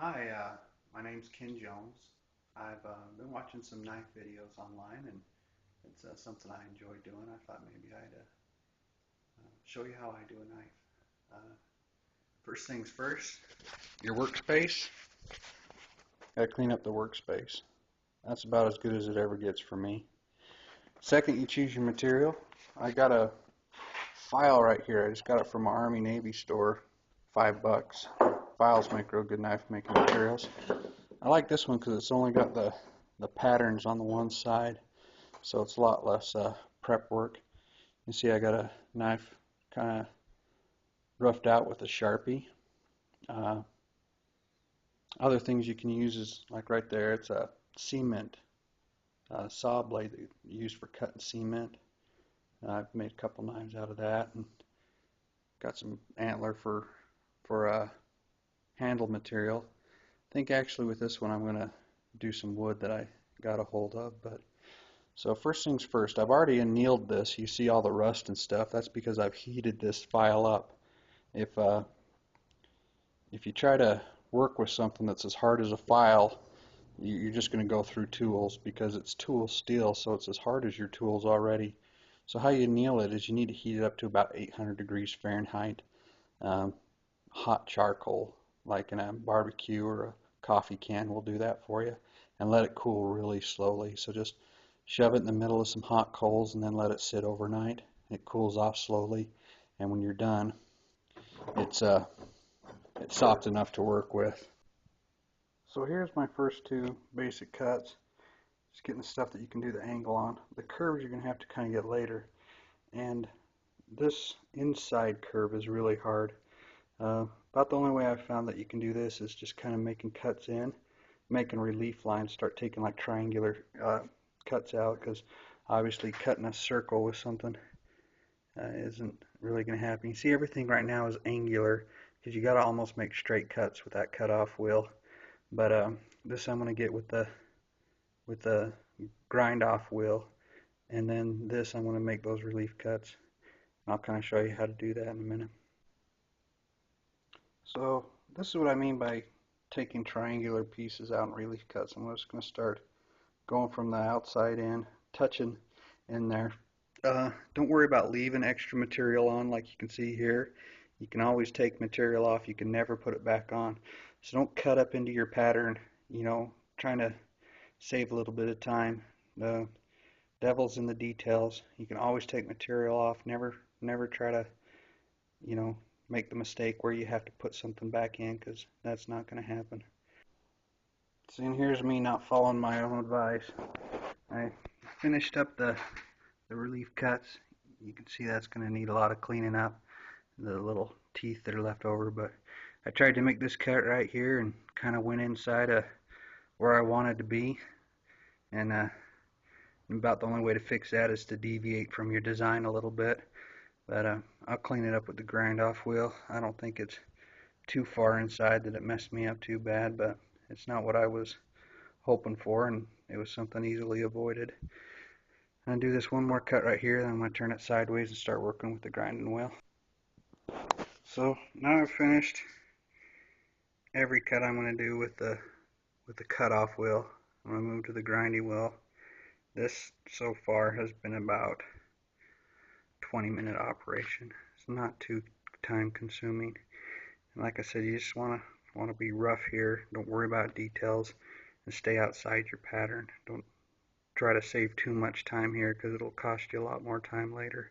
Hi, my name's Ken Jones. I've been watching some knife videos online, and it's something I enjoy doing. I thought maybe I'd show you how I do a knife. Uh, First things first, your workspace. Gotta clean up the workspace. That's about as good as it ever gets for me. Second, you choose your material. I got a file right here. I just got it from an Army Navy store, $5. Files make real good knife making materials. I like this one because it's only got the patterns on the one side, so it's a lot less prep work. You see I got a knife kind of roughed out with a Sharpie. Uh, Other things you can use is like right there, it's a cement saw blade that you use for cutting cement. I've made a couple knives out of that, and got some antler for handle material. I think actually with this one I'm going to do some wood that I got a hold of. But so first things first, I've already annealed this. You see all the rust and stuff. That's because I've heated this file up. If you try to work with something that's as hard as a file, you're just going to go through tools because it's tool steel, so it's as hard as your tools already. So how you anneal it is you need to heat it up to about 800 degrees Fahrenheit. Hot charcoal, like in a barbecue or a coffee can, will do that for you, and let it cool really slowly. So just shove it in the middle of some hot coals and then let it sit overnight. It cools off slowly, and when you're done, it's soft enough to work with. So here's my first two basic cuts. Just getting the stuff that you can do the angle on. The curves you're going to have to kind of get later, and this inside curve is really hard. About the only way I've found that you can do this is just kind of making cuts in, making relief lines, start taking like triangular cuts out, because obviously cutting a circle with something isn't really going to happen. You see everything right now is angular because you got to almost make straight cuts with that cutoff wheel. But this I'm going to get with the grind off wheel, and then this I'm going to make those relief cuts. I'll kind of show you how to do that in a minute. So this is what I mean by taking triangular pieces out in relief cuts. I'm just going to start going from the outside in, touching in there. Don't worry about leaving extra material on like you can see here. You can always take material off. You can never put it back on. So don't cut up into your pattern, trying to save a little bit of time. The devil's in the details. You can always take material off. Never try to, make the mistake where you have to put something back in, because that's not going to happen. So here's me not following my own advice. I finished up the relief cuts. You can see that's going to need a lot of cleaning up, the little teeth that are left over, but I tried to make this cut right here and kind of went inside of where I wanted to be, and about the only way to fix that is to deviate from your design a little bit. But I'll clean it up with the grind off wheel. I don't think it's too far inside that it messed me up too bad, but it's not what I was hoping for, and it was something easily avoided. I'm going to do this one more cut right here, then I'm going to turn it sideways and start working with the grinding wheel. So now I've finished every cut I'm going to do with the cut off wheel. I'm going to move to the grinding wheel. This so far has been about 20-minute operation. It's not too time consuming. And like I said, you just want to be rough here. Don't worry about details and stay outside your pattern. Don't try to save too much time here, because it'll cost you a lot more time later.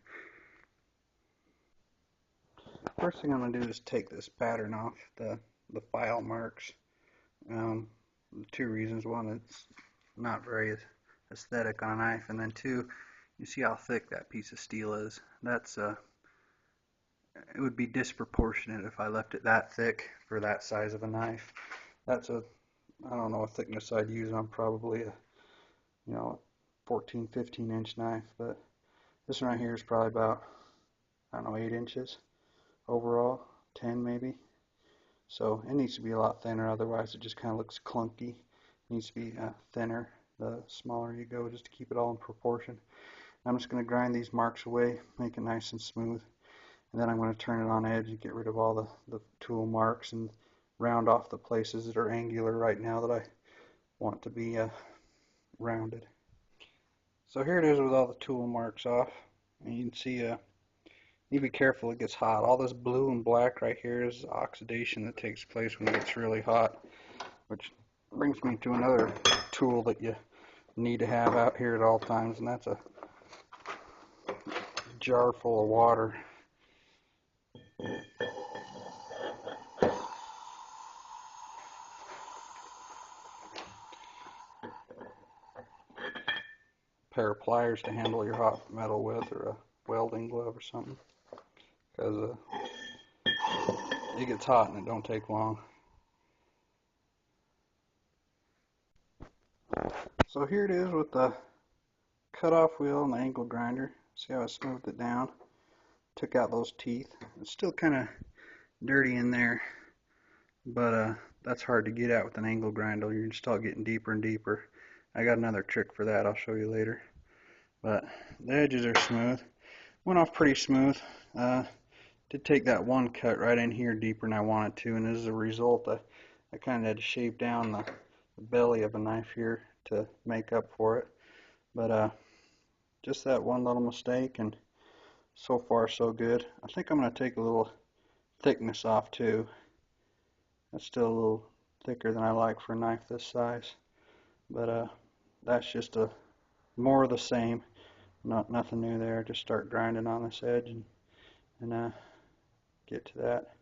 First thing I'm going to do is take this pattern off the file marks. Two reasons. One, it's not very aesthetic on a knife, and then two, you see how thick that piece of steel is. It would be disproportionate if I left it that thick for that size of a knife. I don't know a thickness I'd use on probably a 14, 15-inch knife, but this one right here is probably about, 8 inches overall, 10 maybe. So it needs to be a lot thinner, otherwise it just kind of looks clunky. It needs to be thinner the smaller you go, just to keep it all in proportion. I'm just going to grind these marks away, make it nice and smooth, and then I'm going to turn it on edge and get rid of all the tool marks and round off the places that are angular right now that I want to be rounded. So here it is with all the tool marks off. And you can see, you need to be careful, it gets hot. All this blue and black right here is oxidation that takes place when it gets really hot, which brings me to another tool that you need to have out here at all times, and that's a jar full of water. Pair of pliers to handle your hot metal with, or a welding glove or something, because it gets hot and it don't take long. So here it is with the cutoff wheel and the angle grinder. See how I smoothed it down? Took out those teeth. It's still kind of dirty in there, but that's hard to get at with an angle grinder. You can start getting deeper and deeper. I got another trick for that I'll show you later. But the edges are smooth. Went off pretty smooth. Did take that one cut right in here deeper than I wanted to, and as a result I kind of had to shave down the belly of a knife here to make up for it. But just that one little mistake, and so far so good. I think I'm going to take a little thickness off too. That's still a little thicker than I like for a knife this size. But that's just more of the same. Nothing new there. Just start grinding on this edge and get to that.